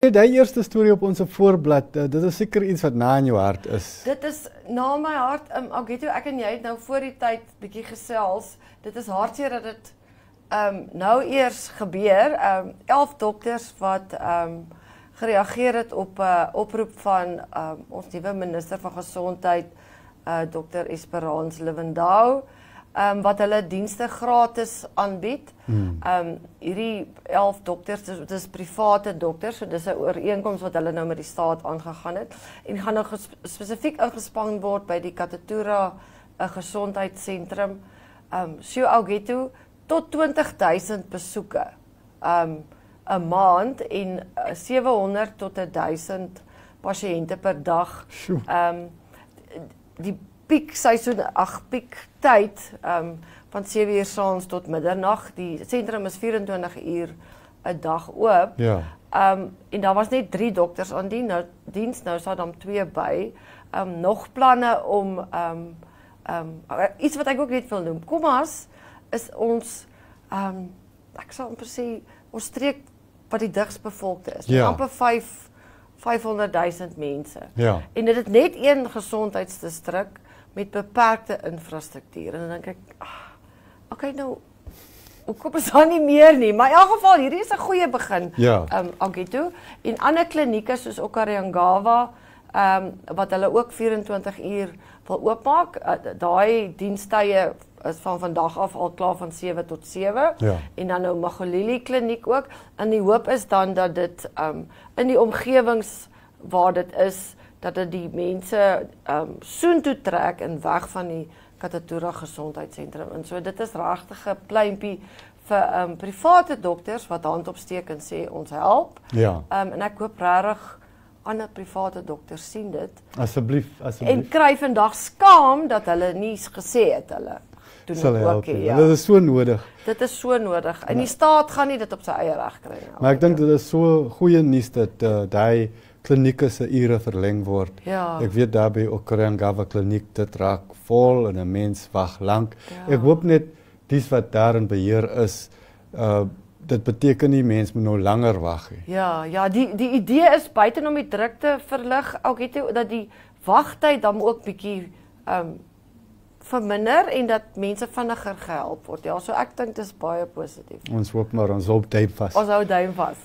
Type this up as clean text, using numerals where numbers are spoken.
Die eerste storie op ons voorblad, dit is seker iets wat na in jou hart is. Dit is na my hart. Algetto, ek en jy het nou voor die tyd bietjie gesels. Dit is hartseer dat dit nou eers gebeur. 11 dokters wat gereageer het op 'n oproep van ons nuwe minister van gesondheid, Dr. Esperance Lewandowski. Wat hulle dienste gratis aanbied. Hierdie 11 dokters, dit is private dokters, so dis 'n ooreenkoms wat hulle nou met die staat aangegaan het en gaan nou spesifiek ingespan word by die Katatura gesondheidssentrum. So Algetto, tot 20,000 besoeke 'n maand en 700 tot 1,000 pasiënte per dag. Die piekseisoen, piektyd van 7 uur saans tot middernag. Die sentrum is 24 uur 'n dag oop. Ja. En daar was net 3 dokters aan diens, nou staan daar 2 by. Nog planne om iets wat ek ook net wil noem. Kommas is ons ek sal amper sê ons streek wat die digs bevolkte is. Ja. Amper 500,000 mense. Ja. En dit het net een gesondheidsdistrik met beperkte infrastruktuur. En dan dink ek, okay, nou, hoekom is daar nie meer nie? Maar in elk geval, hierdie is 'n goeie begin, Ja. Algetto. En ander klinieke soos Okavango, wat hulle ook 24 uur wil oopmaak, daai dienstye is van vandag af al klaar van 7 tot 7. Ja. En dan nou Magolili kliniek ook. En die hoop is dan dat dit in die omgewings waar dit is, dat dit die mense soontoe trek en weg van die Katatura gesondheidssentrum. En so dit is regtig 'n pleintjie vir private dokters wat hand opsteek en sê ons help. Ja. En ek hoop regtig ander private dokters sien dit. Asseblief. En kry vandag skaam dat hulle nie gesê het hulle doen Sal dit help. ook nie. Ja. Dit is so nodig. Dit is so nodig. En die staat gaan nie dit op sy eie reg kry nie. Maar ek dink dit is so goeie nuus dat daai klinieke se ure verleng word. Ja. Ek weet daar by Okavango kliniek dit raak vol en 'n mens wag lank. Ja. Ek hoop net dis wat daar in beheer is, dit beteken nie mens moet nou langer wag nie. Ja, die idee is buiten om die druk te verlig, Algetto, dat die wagtyd dan ook bietjie verminder en dat mense vinniger gehelp word. Ja, so ek dink dis baie positief. Ons hoop maar ons hou duim vas. Ons hou duim vas.